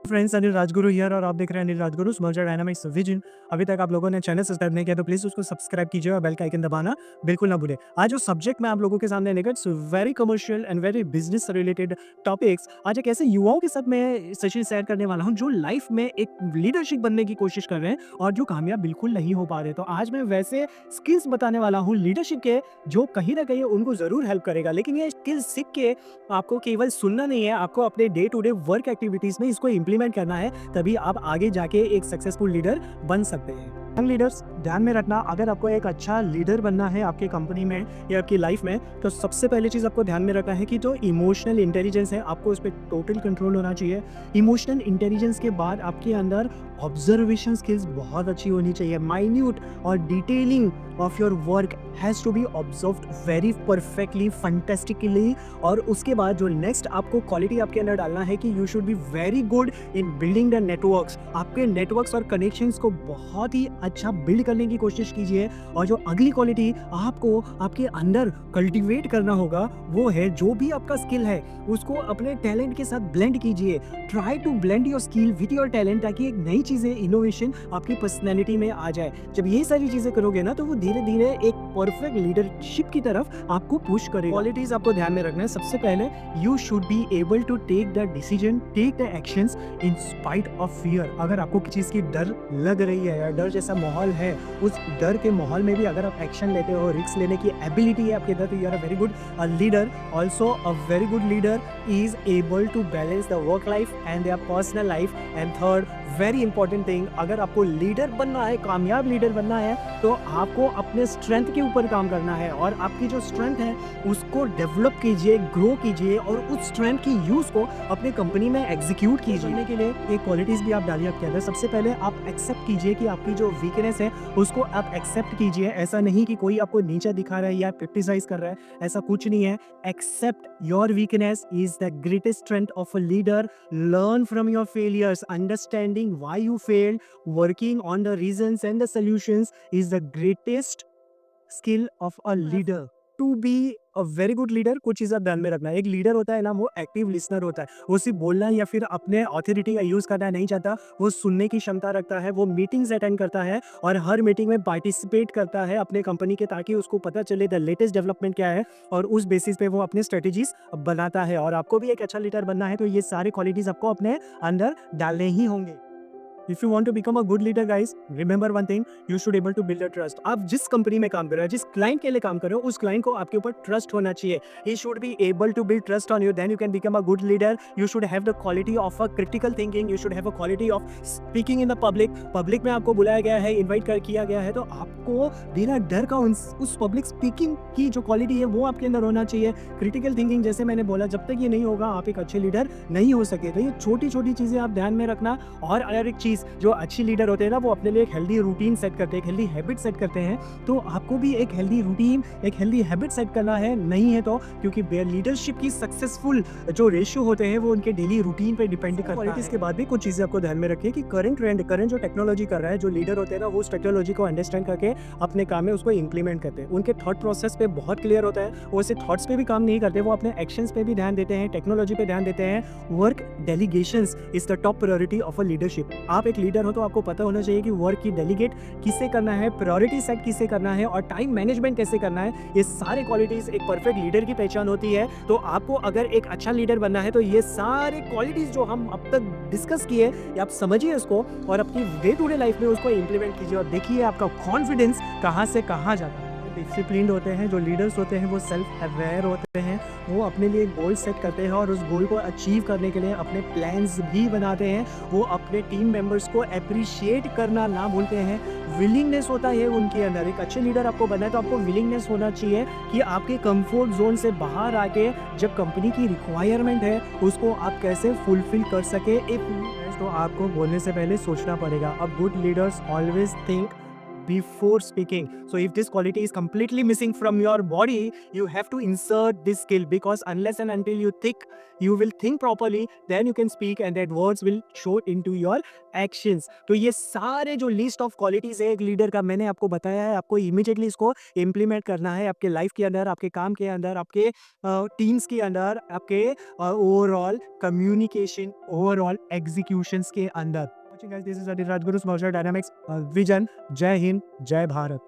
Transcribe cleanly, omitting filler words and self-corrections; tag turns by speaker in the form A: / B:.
A: Friends, Anil Rajguru here और आप देख रहे हैं अनिल राजगुरु स्मर्जर डायनामिक्स विजन। अभी तक आप लोगों ने चैनल सब्सक्राइब नहीं किया तो प्लीज़ उसको सब्सक्राइब कीजिए और बेल का आइकन दबाना बिल्कुल ना भूलें। आज जो सब्जेक्ट मैं आप लोगों के सामने लेकर it's very commercial and very business related topics. आज एक ऐसे युवाओं के साथ मैं सेशन शेयर करने वाला हूं जो लाइफ में एक लीडरशिप बनने की कोशिश कर रहे हैं और जो कामयाब बिल्कुल नहीं हो पा रहे। तो आज मैं वैसे स्किल्स बताने वाला हूँ लीडरशिप के, जो कहीं ना कहीं उनको ज़रूर हेल्प करेगा। लेकिन ये स्किल्स सीख के आपको केवल सुनना नहीं है, आपको अपने day to day work activities में इसको इम्प्लीमेंट करना है। तभी आप आगे जाके एक सक्सेसफुल लीडर बन सकते हैं। यंग लीडर्स, ध्यान में रखना, अगर आपको एक अच्छा लीडर बनना है आपके कंपनी में या आपकी लाइफ में, तो सबसे पहली चीज़ आपको ध्यान में रखना है कि जो इमोशनल इंटेलिजेंस है आपको उस पर टोटल कंट्रोल होना चाहिए। इमोशनल इंटेलिजेंस के बाद आपके अंदर ऑब्जर्वेशन स्किल्स बहुत अच्छी होनी चाहिए। माइन्यूट और detailing of your work has to be observed very perfectly, fantastically. और उसके बाद जो नेक्स्ट आपको क्वालिटी आपके अंदर डालना है कि you should be very good in building the networks. आपके नेटवर्क्स और कनेक्शंस को बहुत ही अच्छा बिल्ड करने की कोशिश कीजिए। और जो अगली क्वालिटी आपको आपके अंदर कल्टीवेट करना होगा वो है, जो भी आपका स्किल है उसको अपने टैलेंट के साथ ब्लेंड कीजिए। Try to blend your skill with your talent, ताकि एक नई चीज़ें, इनोवेशन आपकी पर्सनैलिटी में आ जाए। जब ये सारी चीज़ें करोगे ना तो वो धीरे धीरे एक परफेक्ट लीडरशिप की तरफ आपको पुश करेगा। क्वालिटीज आपको ध्यान में रखना है। सबसे पहले you should be able to take the decision, take the actions in spite of fear. अगर आपको किसी चीज़ की डर लग रही है या डर जैसा माहौल है, उस डर के माहौल में भी अगर आप एक्शन लेते हो, रिस्क लेने की एबिलिटी है आपके अंदर, तो you are a very good leader. Also a very good leader is able to balance the work life and their personal life. And third very important thing, अगर आपको लीडर बनना है, कामयाब लीडर बनना है, तो आपको अपने स्ट्रेंथ के ऊपर काम करना है। और आपकी जो स्ट्रेंथ है उसको डेवलप कीजिए, ग्रो कीजिए और उस स्ट्रेंथ की यूज़ को अपने कंपनी में एग्जीक्यूट कीजिए। करने के लिए एक क्वालिटीज़ भी आप डालिए आपके अंदर। सबसे पहले आप एक्सेप्ट कीजिए कि आपकी जो वीकनेस है उसको आप एक्सेप्ट कीजिए। ऐसा नहीं कि कोई आपको नीचा दिखा रहा है या क्रिटिसाइज कर रहा है, ऐसा कुछ नहीं है। Accept your weakness is the greatest strength of a leader. Learn from your failures. Understanding why you failed, working on the reasons and the solutions is the greatest skill of a leader. To be a very good leader, कुछ चीज़ आप ध्यान में रखना है। एक leader होता है ना, वो एक्टिव लिसनर होता है। वो सिर्फ बोलना या फिर अपने ऑथोरिटी का यूज़ करना नहीं चाहता, वो सुनने की क्षमता रखता है। वो मीटिंग्स अटेंड करता है और हर मीटिंग में पार्टिसिपेट करता है अपने कंपनी के, ताकि उसको पता चले द लेटेस्ट डेवलपमेंट क्या है और उस बेसिस पे वो अपने स्ट्रेटेजीज बनाता है। और आपको भी एक अच्छा लीडर बनना है तो ये सारे क्वालिटीज़ आपको अपने अंदर डालने ही होंगे। If you want to become a good leader guys, remember one thing, you should able to build a trust. आप जिस कंपनी में काम कर रहे हो, जिस क्लाइंट के लिए काम कर रहे हो, उस क्लाइंट को आपके ऊपर ट्रस्ट होना चाहिए। He should be able to build trust on you, then you can become a good leader. You should have the quality of a critical thinking, you should have a quality of speaking in the public में आपको बुलाया गया है, invite कर किया गया है, तो आपको बिना डर का उस पब्लिक स्पीकिंग की जो क्वालिटी है वो आपके अंदर होना चाहिए। क्रिटिकल थिंकिंग, जैसे मैंने बोला, जब तक ये नहीं होगा आप एक अच्छे लीडर नहीं हो सके। तो ये छोटी छोटी चीज़ें आप ध्यान में रखना। और अगर एक चीज़, जो अच्छी लीडर होते हैं ना, वो अपने लिए एक हेल्दी रूटीन सेट करते हैं, एक हेल्दी हैबिट सेट करते हैं। तो आपको भी एक हेल्दी रूटीन, एक हेल्दी हैबिट सेट करना है। नहीं है तो, क्योंकि लीडरशिप की सक्सेसफुल जो रेशियो होते हैं वो उनके डेली रूटीन पे डिपेंड करता है। क्वालिटीज के बाद भी कुछ चीज़ें आपको ध्यान में रखिए कि करंट जो टेक्नोलॉजी कर रहा है, जो लीडर होते हैं ना, वो उस टेक्नोलॉजी को अंडरस्टैंड करके अपने काम में उसको इंप्लीमेंट करते हैं। उनके थॉट प्रोसेस पे बहुत क्लियर होता है। वो सिर्फ थॉट्स पे भी काम नहीं करते, वो अपने एक्शंस पे भी ध्यान देते हैं, टेक्नोलॉजी पे ध्यान देते हैं। Work delegations is the top priority of a leadership. आप एक लीडर हो तो आपको पता होना चाहिए कि वर्क की डेलीगेट किसे करना है, प्रायोरिटी सेट किसे करना है और टाइम मैनेजमेंट कैसे करना है। ये सारे क्वालिटीज एक परफेक्ट लीडर की पहचान होती है। तो आपको अगर एक अच्छा लीडर बनना है तो ये सारे क्वालिटीज जो हम अब तक डिस्कस किए, आप समझिए इसको और अपनी डे टू डे लाइफ में उसको इंप्लीमेंट कीजिए और देखिए आपका कॉन्फिडेंस कहाँ से कहाँ जाता है। डिसिप्लिन्ड होते हैं जो लीडर्स होते हैं, वो सेल्फ अवेयर होते हैं। वो अपने लिए गोल सेट करते हैं और उस गोल को अचीव करने के लिए अपने प्लान्स भी बनाते हैं। वो अपने टीम मेंबर्स को अप्रिशिएट करना ना भूलते हैं। विलिंगनेस होता है उनके अंदर। एक अच्छे लीडर आपको बनना है तो आपको विलिंगनेस होना चाहिए कि आपके कंफर्ट जोन से बाहर आके जब कंपनी की रिक्वायरमेंट है उसको आप कैसे फुलफिल कर सके। एक तो आपको बोलने से पहले सोचना पड़ेगा। अब good leaders always think before speaking. So if this quality is completely missing from your body, you have to insert this skill, because unless and until you will think properly, then you can speak and that words will show into your actions. तो ये सारे जो list of qualities है एक leader का मैंने आपको बताया है, आपको इमीडिएटली इसको इम्प्लीमेंट करना है आपके लाइफ के अंदर, आपके काम के अंदर, आपके टीम्स के अंदर, आपके ओवरऑल कम्युनिकेशन, ओवरऑल एग्जीक्यूशंस के अंदर. Watching guys, this is Adil Rajguru, Small Dynamics Vision. जय हिंद, जय भारत.